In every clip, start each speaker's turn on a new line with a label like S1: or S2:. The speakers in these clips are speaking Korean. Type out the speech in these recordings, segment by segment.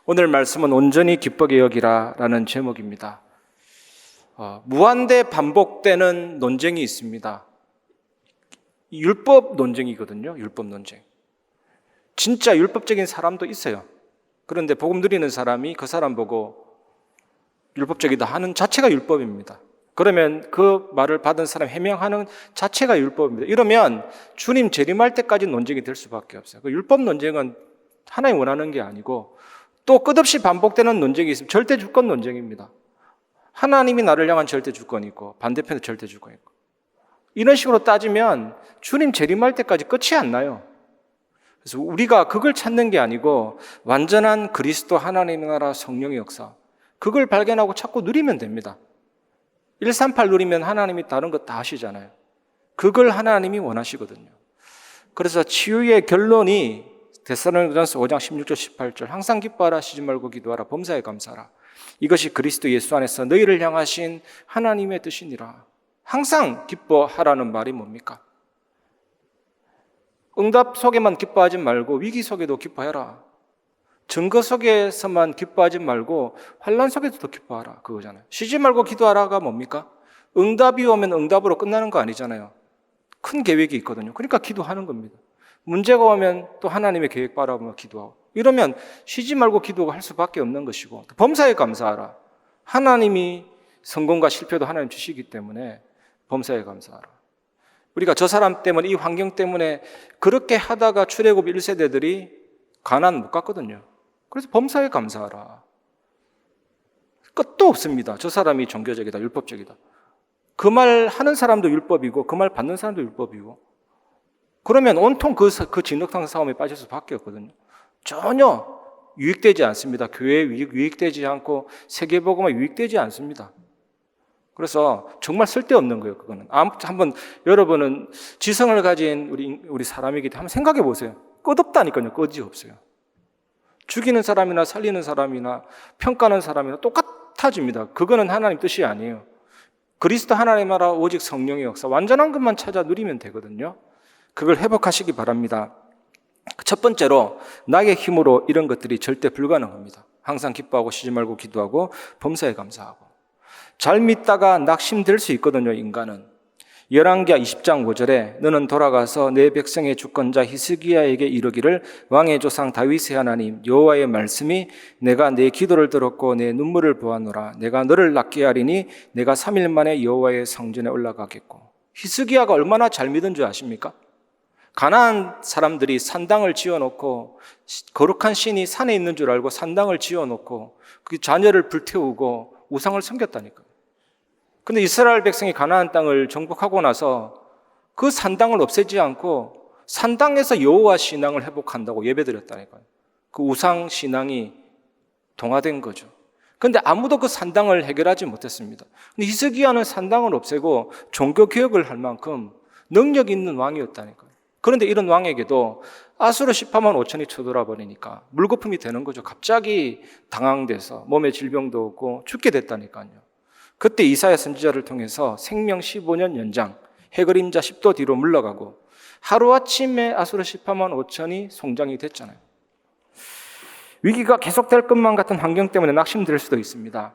S1: 오늘 말씀은 온전히 기쁘게 여기라 라는 제목입니다. 무한대 반복되는 논쟁이 있습니다. 율법 논쟁이거든요. 율법 논쟁. 진짜 율법적인 사람도 있어요. 그런데 복음 누리는 사람이 그 사람 보고 율법적이다 하는 자체가 율법입니다. 그러면 그 말을 받은 사람 해명하는 자체가 율법입니다. 이러면 주님 재림할 때까지 논쟁이 될 수밖에 없어요. 그 율법 논쟁은 하나님 원하는 게 아니고 또 끝없이 반복되는 논쟁이 있으면 절대 주권 논쟁입니다. 하나님이 나를 향한 절대 주권이 있고 반대편에 절대 주권이 있고 이런 식으로 따지면 주님 재림할 때까지 끝이 안 나요. 그래서 우리가 그걸 찾는 게 아니고 완전한 그리스도 하나님의 나라 성령의 역사 그걸 발견하고 자꾸 누리면 됩니다. 138 누리면 하나님이 다른 거 다 하시잖아요. 그걸 하나님이 원하시거든요. 그래서 치유의 결론이 데살로니가전서 5장 16절 18절 항상 기뻐하라 쉬지 말고 기도하라 범사에 감사하라 이것이 그리스도 예수 안에서 너희를 향하신 하나님의 뜻이니라. 항상 기뻐하라는 말이 뭡니까? 응답 속에만 기뻐하지 말고 위기 속에도 기뻐해라. 증거 속에서만 기뻐하지 말고 환난 속에서도 기뻐하라 그거잖아요. 쉬지 말고 기도하라가 뭡니까? 응답이 오면 응답으로 끝나는 거 아니잖아요. 큰 계획이 있거든요. 그러니까 기도하는 겁니다. 문제가 오면 또 하나님의 계획 바라보며 기도하고 이러면 쉬지 말고 기도할 수밖에 없는 것이고 범사에 감사하라. 하나님이 성공과 실패도 하나님 주시기 때문에 범사에 감사하라. 우리가 저 사람 때문에 이 환경 때문에 그렇게 하다가 출애굽 1세대들이 가나안 못 갔거든요. 그래서 범사에 감사하라. 끝도 없습니다. 저 사람이 종교적이다, 율법적이다. 그 말 하는 사람도 율법이고 그 말 받는 사람도 율법이고 그러면 온통 그 진흙탕 싸움에 빠질 수밖에 없거든요. 전혀 유익되지 않습니다. 교회에 유익되지 않고 세계복음에 유익되지 않습니다. 그래서 정말 쓸데없는 거예요. 그거는 한번 여러분은 지성을 가진 우리 사람이기 때문에 한번 생각해 보세요. 끝없다니까요. 끝이 없어요. 죽이는 사람이나 살리는 사람이나 평가하는 사람이나 똑같아집니다. 그거는 하나님 뜻이 아니에요. 그리스도 하나님 나라 오직 성령의 역사 완전한 것만 찾아 누리면 되거든요. 그걸 회복하시기 바랍니다. 첫 번째로 나의 힘으로 이런 것들이 절대 불가능합니다. 항상 기뻐하고 쉬지 말고 기도하고 범사에 감사하고 잘 믿다가 낙심될 수 있거든요. 인간은 열왕기하 20장 5절에 너는 돌아가서 내 백성의 주권자 히스기야에게 이르기를 왕의 조상 다윗의 하나님 여호와의 말씀이 내가 내 기도를 들었고 내 눈물을 보았노라. 내가 너를 낫게 하리니 내가 3일 만에 여호와의 성전에 올라가겠고. 히스기야가 얼마나 잘 믿은 줄 아십니까? 가나안 사람들이 산당을 지어놓고 거룩한 신이 산에 있는 줄 알고 산당을 지어놓고 그 자녀를 불태우고 우상을 섬겼다니까요. 근데 이스라엘 백성이 가나안 땅을 정복하고 나서 그 산당을 없애지 않고 산당에서 여호와 신앙을 회복한다고 예배드렸다니까요. 그 우상 신앙이 동화된 거죠. 그런데 아무도 그 산당을 해결하지 못했습니다. 근데 히스기야는 산당을 없애고 종교 개혁을 할 만큼 능력 있는 왕이었다니까요. 그런데 이런 왕에게도 아수르 18만 5천이 쳐들어 버리니까 물거품이 되는 거죠. 갑자기 당황돼서 몸에 질병도 없고 죽게 됐다니까요. 그때 이사야 선지자를 통해서 생명 15년 연장, 해그림자 10도 뒤로 물러가고 하루아침에 아수르 18만 5천이 송장이 됐잖아요. 위기가 계속될 것만 같은 환경 때문에 낙심될 수도 있습니다.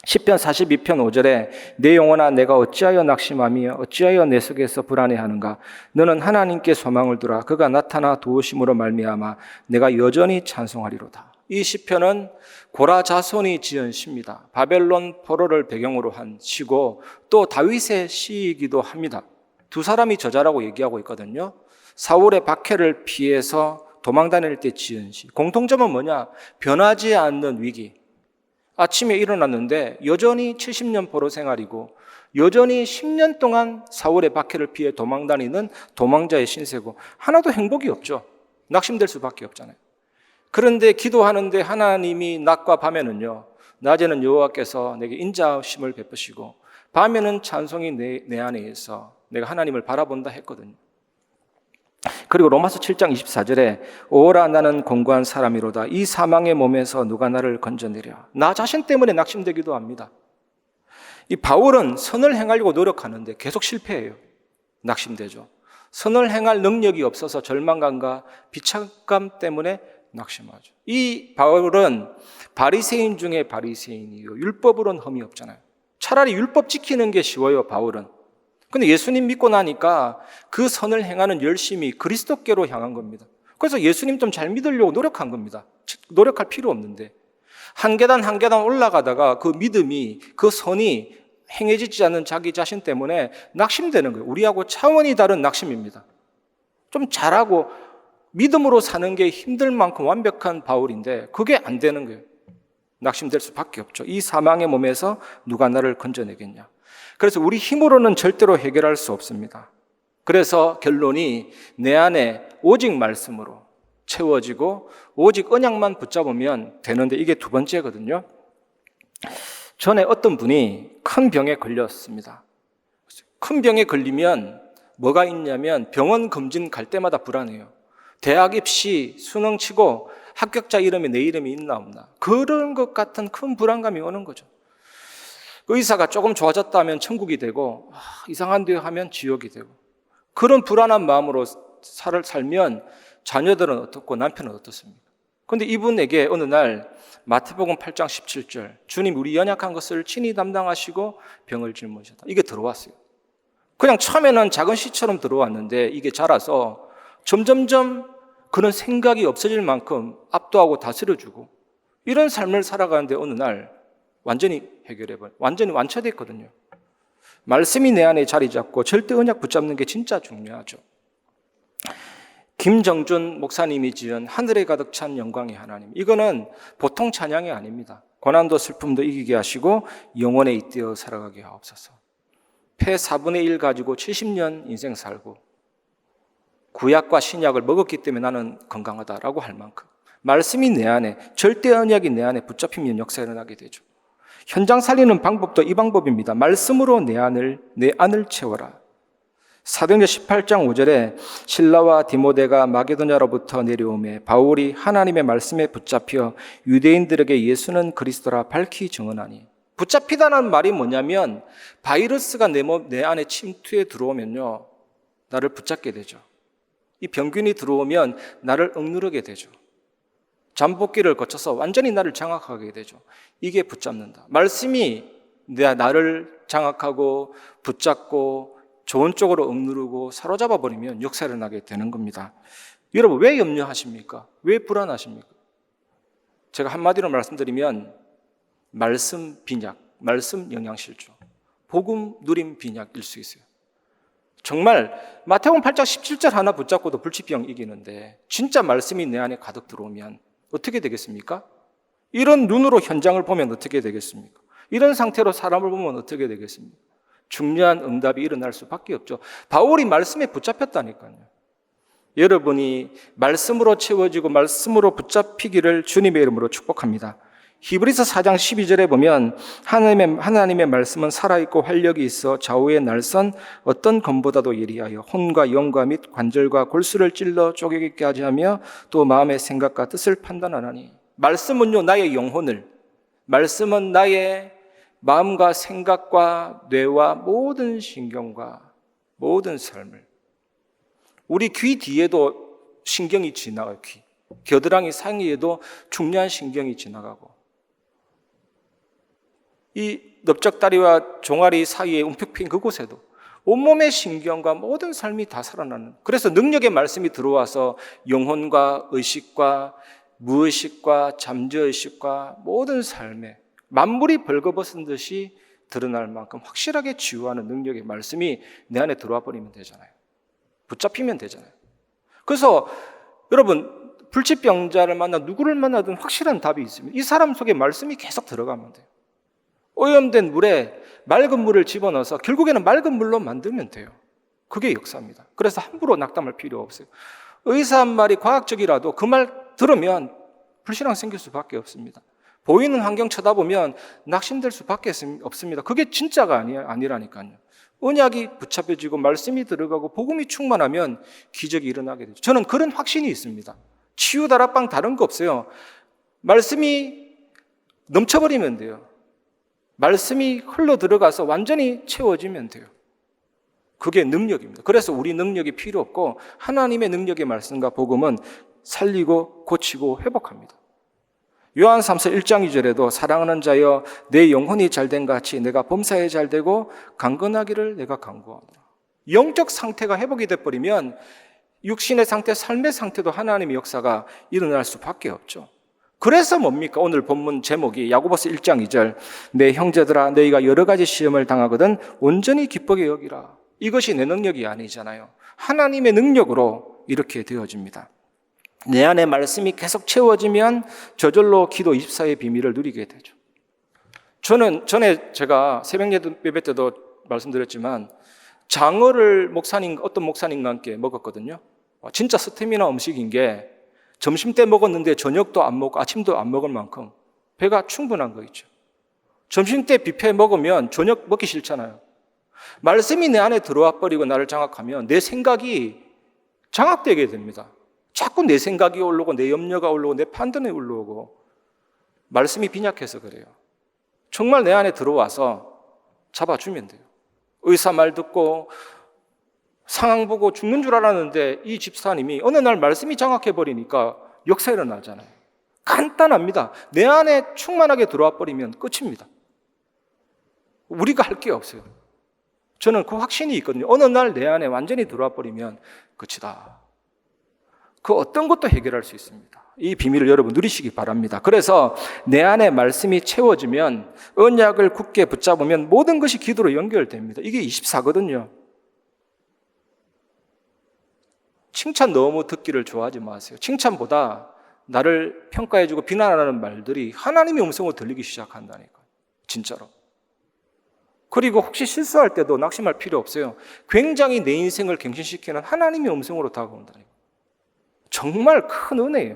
S1: 시편 42편 5절에 내 영혼아 내가 어찌하여 낙심하며 어찌하여 내 속에서 불안해하는가. 너는 하나님께 소망을 두라. 그가 나타나 도우심으로 말미암아 내가 여전히 찬송하리로다. 이 시편은 고라 자손이 지은 시입니다. 바벨론 포로를 배경으로 한 시고 또 다윗의 시이기도 합니다. 두 사람이 저자라고 얘기하고 있거든요. 사울의 박해를 피해서 도망 다닐 때 지은 시. 공통점은 뭐냐? 변하지 않는 위기. 아침에 일어났는데 여전히 70년 포로 생활이고 여전히 10년 동안 사울의 박해를 피해 도망 다니는 도망자의 신세고 하나도 행복이 없죠. 낙심될 수밖에 없잖아요. 그런데 기도하는데 하나님이 낮과 밤에는요. 낮에는 여호와께서 내게 인자하심을 베푸시고 밤에는 찬송이 내 안에 있어 내가 하나님을 바라본다 했거든요. 그리고 로마서 7장 24절에 오라 나는 공고한 사람이로다. 이 사망의 몸에서 누가 나를 건져내랴. 나 자신 때문에 낙심되기도 합니다. 이 바울은 선을 행하려고 노력하는데 계속 실패해요. 낙심되죠. 선을 행할 능력이 없어서 절망감과 비참감 때문에 낙심하죠. 이 바울은 바리새인 중에 바리새인이요. 율법으로는 흠이 없잖아요. 차라리 율법 지키는 게 쉬워요, 바울은. 근데 예수님 믿고 나니까 그 선을 행하는 열심이 그리스도께로 향한 겁니다. 그래서 예수님 좀 잘 믿으려고 노력한 겁니다. 노력할 필요 없는데. 한 계단 한 계단 올라가다가 그 믿음이, 그 선이 행해지지 않는 자기 자신 때문에 낙심되는 거예요. 우리하고 차원이 다른 낙심입니다. 좀 잘하고 믿음으로 사는 게 힘들 만큼 완벽한 바울인데 그게 안 되는 거예요. 낙심될 수밖에 없죠. 이 사망의 몸에서 누가 나를 건져내겠냐. 그래서 우리 힘으로는 절대로 해결할 수 없습니다. 그래서 결론이 내 안에 오직 말씀으로 채워지고 오직 언약만 붙잡으면 되는데 이게 두 번째거든요. 전에 어떤 분이 큰 병에 걸렸습니다. 큰 병에 걸리면 뭐가 있냐면 병원 검진 갈 때마다 불안해요. 대학 입시 수능 치고 합격자 이름에 내 이름이 있나 없나. 그런 것 같은 큰 불안감이 오는 거죠. 의사가 조금 좋아졌다면 천국이 되고 이상한데요 하면 지옥이 되고 그런 불안한 마음으로 살면 자녀들은 어떻고 남편은 어떻습니까? 그런데 이분에게 어느 날 마태복음 8장 17절 주님 우리 연약한 것을 친히 담당하시고 병을 짊어지셨다. 이게 들어왔어요. 그냥 처음에는 작은 씨처럼 들어왔는데 이게 자라서 점점점 그런 생각이 없어질 만큼 압도하고 다스려주고 이런 삶을 살아가는데 어느 날 완전히 해결해버려. 완전히 완처됐거든요. 말씀이 내 안에 자리 잡고 절대 언약 붙잡는 게 진짜 중요하죠. 김정준 목사님이 지은 하늘에 가득 찬 영광의 하나님. 이거는 보통 찬양이 아닙니다. 고난도 슬픔도 이기게 하시고 영원에 잇대어 살아가게 하옵소서. 폐 4분의 1 가지고 70년 인생 살고 구약과 신약을 먹었기 때문에 나는 건강하다라고 할 만큼 말씀이 내 안에 절대 언약이 내 안에 붙잡히면 역사가 일어나게 되죠. 현장 살리는 방법도 이 방법입니다. 말씀으로 내 안을 채워라. 사도행전 18장 5절에 실라와 디모데가 마게도냐로부터 내려오매 바울이 하나님의 말씀에 붙잡혀 유대인들에게 예수는 그리스도라 밝히 증언하니. 붙잡히다는 말이 뭐냐면 바이러스가 내 안에 침투해 들어오면요 나를 붙잡게 되죠. 이 병균이 들어오면 나를 억누르게 되죠. 잠복기를 거쳐서 완전히 나를 장악하게 되죠. 이게 붙잡는다. 말씀이 나를 장악하고 붙잡고 좋은 쪽으로 억누르고 사로잡아 버리면 역사가 일어나게 되는 겁니다. 여러분 왜 염려하십니까? 왜 불안하십니까? 제가 한마디로 말씀드리면 말씀 빈약, 말씀 영양실조, 복음 누림 빈약일 수 있어요. 정말 마태복음 8장 17절 하나 붙잡고도 불치병 이기는데 진짜 말씀이 내 안에 가득 들어오면 어떻게 되겠습니까? 이런 눈으로 현장을 보면 어떻게 되겠습니까? 이런 상태로 사람을 보면 어떻게 되겠습니까? 중요한 응답이 일어날 수밖에 없죠. 바울이 말씀에 붙잡혔다니까요. 여러분이 말씀으로 채워지고 말씀으로 붙잡히기를 주님의 이름으로 축복합니다. 히브리서 4장 12절에 보면 하나님의 말씀은 살아있고 활력이 있어 좌우의 날선 어떤 검보다도 예리하여 혼과 영과 및 관절과 골수를 찔러 쪼개기까지 하며 또 마음의 생각과 뜻을 판단하나니. 말씀은요 나의 영혼을, 말씀은 나의 마음과 생각과 뇌와 모든 신경과 모든 삶을, 우리 귀 뒤에도 신경이 지나가요. 귀 겨드랑이 상위에도 중요한 신경이 지나가고 이 넓적다리와 종아리 사이에 움푹핀 그곳에도 온몸의 신경과 모든 삶이 다 살아나는, 그래서 능력의 말씀이 들어와서 영혼과 의식과 무의식과 잠재의식과 모든 삶에 만물이 벌거벗은 듯이 드러날 만큼 확실하게 치유하는 능력의 말씀이 내 안에 들어와 버리면 되잖아요. 붙잡히면 되잖아요. 그래서 여러분 불치병자를 만나 누구를 만나든 확실한 답이 있습니다. 이 사람 속에 말씀이 계속 들어가면 돼요. 오염된 물에 맑은 물을 집어넣어서 결국에는 맑은 물로 만들면 돼요. 그게 역사입니다. 그래서 함부로 낙담할 필요 없어요. 의사 한 말이 과학적이라도 그 말 들으면 불신앙 생길 수밖에 없습니다. 보이는 환경 쳐다보면 낙심될 수밖에 없습니다. 그게 진짜가 아니라니까요. 언약이 붙잡혀지고 말씀이 들어가고 복음이 충만하면 기적이 일어나게 되죠. 저는 그런 확신이 있습니다. 치유 다락방 다른 거 없어요. 말씀이 넘쳐버리면 돼요. 말씀이 흘러 들어가서 완전히 채워지면 돼요. 그게 능력입니다. 그래서 우리 능력이 필요 없고 하나님의 능력의 말씀과 복음은 살리고 고치고 회복합니다. 요한삼서 1장 2절에도 사랑하는 자여 내 영혼이 잘된 같이 내가 범사에 잘되고 강건하기를 내가 간구하노라. 영적 상태가 회복이 돼버리면 육신의 상태, 삶의 상태도 하나님의 역사가 일어날 수밖에 없죠. 그래서 뭡니까? 오늘 본문 제목이 야고보서 1장 2절 내 형제들아 너희가 여러 가지 시험을 당하거든 온전히 기쁘게 여기라. 이것이 내 능력이 아니잖아요. 하나님의 능력으로 이렇게 되어집니다. 내 안에 말씀이 계속 채워지면 저절로 기도 24의 비밀을 누리게 되죠. 저는 전에 제가 새벽 예배 때도 말씀드렸지만 장어를 어떤 목사님과 함께 먹었거든요. 진짜 스태미나 음식인 게 점심 때 먹었는데 저녁도 안 먹고 아침도 안 먹을 만큼 배가 충분한 거 있죠. 점심 때 뷔페 먹으면 저녁 먹기 싫잖아요. 말씀이 내 안에 들어와 버리고 나를 장악하면 내 생각이 장악되게 됩니다. 자꾸 내 생각이 올라오고 내 염려가 올라오고 내 판단이 올라오고 말씀이 빈약해서 그래요. 정말 내 안에 들어와서 잡아주면 돼요. 의사 말 듣고 상황 보고 죽는 줄 알았는데 이 집사님이 어느 날 말씀이 장악해버리니까 역사 일어나잖아요. 간단합니다. 내 안에 충만하게 들어와 버리면 끝입니다. 우리가 할 게 없어요. 저는 그 확신이 있거든요. 어느 날 내 안에 완전히 들어와 버리면 끝이다. 그 어떤 것도 해결할 수 있습니다. 이 비밀을 여러분 누리시기 바랍니다. 그래서 내 안에 말씀이 채워지면 언약을 굳게 붙잡으면 모든 것이 기도로 연결됩니다. 이게 24거든요. 칭찬 너무 듣기를 좋아하지 마세요. 칭찬보다 나를 평가해주고 비난하는 말들이 하나님의 음성으로 들리기 시작한다니까요. 진짜로. 그리고 혹시 실수할 때도 낙심할 필요 없어요. 굉장히 내 인생을 갱신시키는 하나님의 음성으로 다가온다니까요. 정말 큰 은혜예요.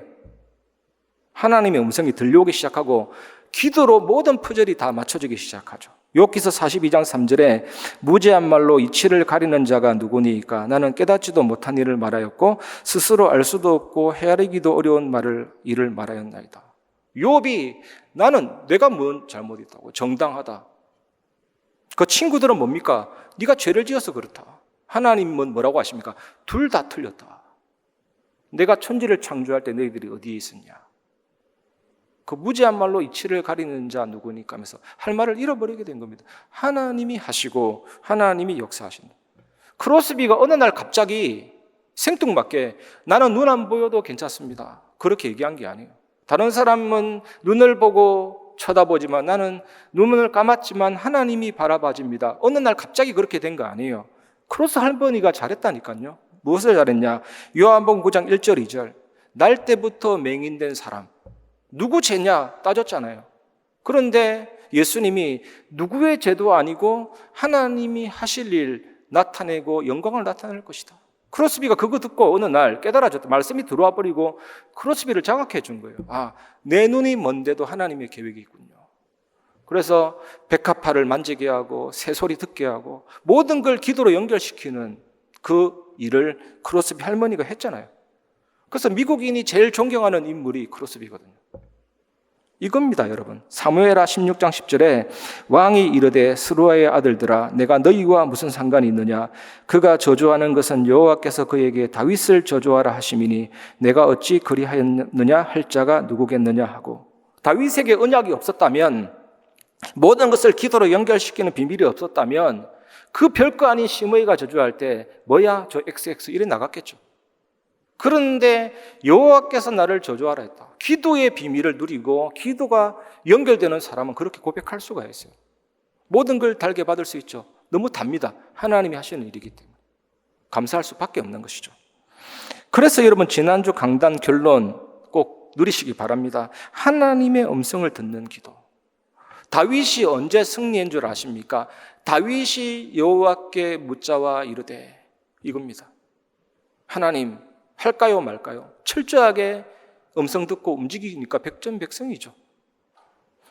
S1: 하나님의 음성이 들려오기 시작하고 기도로 모든 표절이 다 맞춰지기 시작하죠. 욥기서 42장 3절에 무죄한 말로 이치를 가리는 자가 누구니까 나는 깨닫지도 못한 일을 말하였고 스스로 알 수도 없고 헤아리기도 어려운 일을 말하였나이다. 욥이 나는 내가 뭔 잘못했다고 정당하다. 그 친구들은 뭡니까? 네가 죄를 지어서 그렇다. 하나님은 뭐라고 하십니까? 둘 다 틀렸다. 내가 천지를 창조할 때 너희들이 어디에 있었냐? 그 무지한 말로 이치를 가리는 자 누구니까 하면서 할 말을 잃어버리게 된 겁니다. 하나님이 하시고 하나님이 역사하신다. 크로스비가 어느 날 갑자기 생뚱맞게 나는 눈 안 보여도 괜찮습니다. 그렇게 얘기한 게 아니에요. 다른 사람은 눈을 보고 쳐다보지만 나는 눈을 감았지만 하나님이 바라봐집니다. 어느 날 갑자기 그렇게 된 거 아니에요. 크로스 할머니가 잘했다니까요. 무엇을 잘했냐? 요한복음 9장 1절 2절 날 때부터 맹인된 사람 누구 죄냐 따졌잖아요. 그런데 예수님이 누구의 죄도 아니고 하나님이 하실 일 나타내고 영광을 나타낼 것이다. 크로스비가 그거 듣고 어느 날 깨달아졌다. 말씀이 들어와 버리고 크로스비를 장악해 준 거예요. 아, 내 눈이 먼데도 하나님의 계획이 있군요. 그래서 백합화를 만지게 하고 새소리 듣게 하고 모든 걸 기도로 연결시키는 그 일을 크로스비 할머니가 했잖아요. 그래서 미국인이 제일 존경하는 인물이 크로스비거든요. 이겁니다, 여러분. 사무엘하 16장 10절에 왕이 이르되 스루아의 아들들아 내가 너희와 무슨 상관이 있느냐? 그가 저주하는 것은 여호와께서 그에게 다윗을 저주하라 하심이니 내가 어찌 그리하였느냐 할 자가 누구겠느냐 하고 다윗에게 언약이 없었다면 모든 것을 기도로 연결시키는 비밀이 없었다면 그 별거 아닌 시므이가 저주할 때 뭐야 저 XX 이래 나갔겠죠. 그런데 여호와께서 나를 저주하라 했다. 기도의 비밀을 누리고 기도가 연결되는 사람은 그렇게 고백할 수가 있어요. 모든 걸 달게 받을 수 있죠. 너무 답니다. 하나님이 하시는 일이기 때문에 감사할 수밖에 없는 것이죠. 그래서 여러분 지난주 강단 결론 꼭 누리시기 바랍니다. 하나님의 음성을 듣는 기도. 다윗이 언제 승리한 줄 아십니까? 다윗이 여호와께 묻자와 이르되 이겁니다. 하나님 할까요 말까요? 철저하게 음성 듣고 움직이니까 백전백승이죠.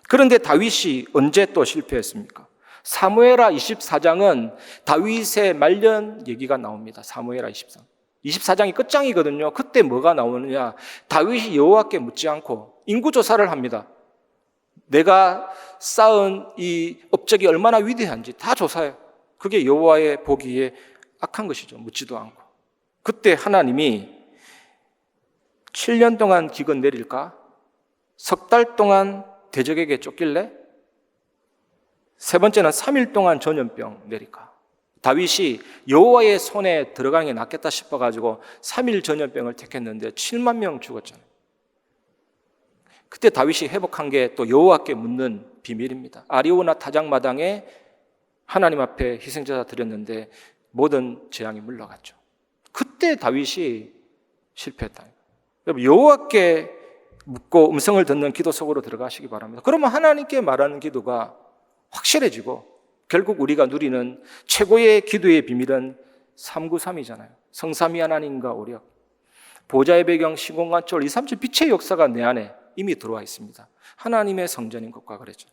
S1: 그런데 다윗이 언제 또 실패했습니까? 사무엘하 24장은 다윗의 말년 얘기가 나옵니다. 사무엘하 24장. 24장이 끝장이거든요. 그때 뭐가 나오느냐? 다윗이 여호와께 묻지 않고 인구조사를 합니다. 내가 쌓은 이 업적이 얼마나 위대한지 다 조사해요. 그게 여호와의 보기에 악한 것이죠. 묻지도 않고. 그때 하나님이 7년 동안 기근 내릴까? 석 달 동안 대적에게 쫓길래? 세 번째는 3일 동안 전염병 내릴까? 다윗이 여호와의 손에 들어가는 게 낫겠다 싶어가지고 3일 전염병을 택했는데 7만 명 죽었잖아요. 그때 다윗이 회복한 게 또 여호와께 묻는 비밀입니다. 아리오나 타작마당에 하나님 앞에 희생제사 드렸는데 모든 재앙이 물러갔죠. 그때 다윗이 실패했다. 여러분, 여호와께 묻고 음성을 듣는 기도 속으로 들어가시기 바랍니다. 그러면 하나님께 말하는 기도가 확실해지고 결국 우리가 누리는 최고의 기도의 비밀은 393이잖아요. 성삼위 하나님과 오력, 보좌의 배경, 시공간철, 237 빛의 역사가 내 안에 이미 들어와 있습니다. 하나님의 성전인 것과 그랬죠.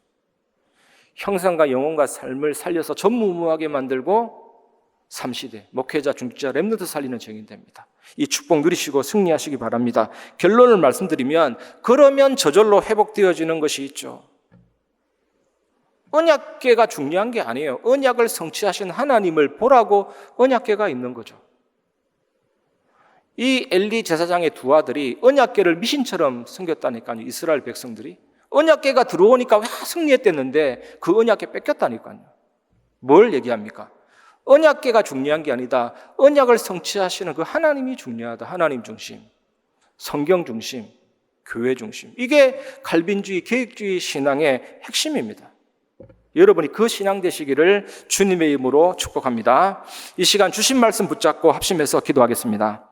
S1: 형상과 영혼과 삶을 살려서 전무후무하게 만들고 3시대, 목회자, 중직자, 렘넌트 살리는 증인됩니다. 이 축복 누리시고 승리하시기 바랍니다. 결론을 말씀드리면 그러면 저절로 회복되어지는 것이 있죠. 언약궤가 중요한 게 아니에요. 언약을 성취하신 하나님을 보라고 언약궤가 있는 거죠. 이 엘리 제사장의 두 아들이 언약궤를 미신처럼 섬겼다니까요. 이스라엘 백성들이. 언약궤가 들어오니까 승리했댔는데 그 언약궤 뺏겼다니까요. 뭘 얘기합니까? 언약궤가 중요한 게 아니다. 언약을 성취하시는 그 하나님이 중요하다. 하나님 중심, 성경 중심, 교회 중심. 이게 칼빈주의, 계획주의 신앙의 핵심입니다. 여러분이 그 신앙 되시기를 주님의 이름으로 축복합니다. 이 시간 주신 말씀 붙잡고 합심해서 기도하겠습니다.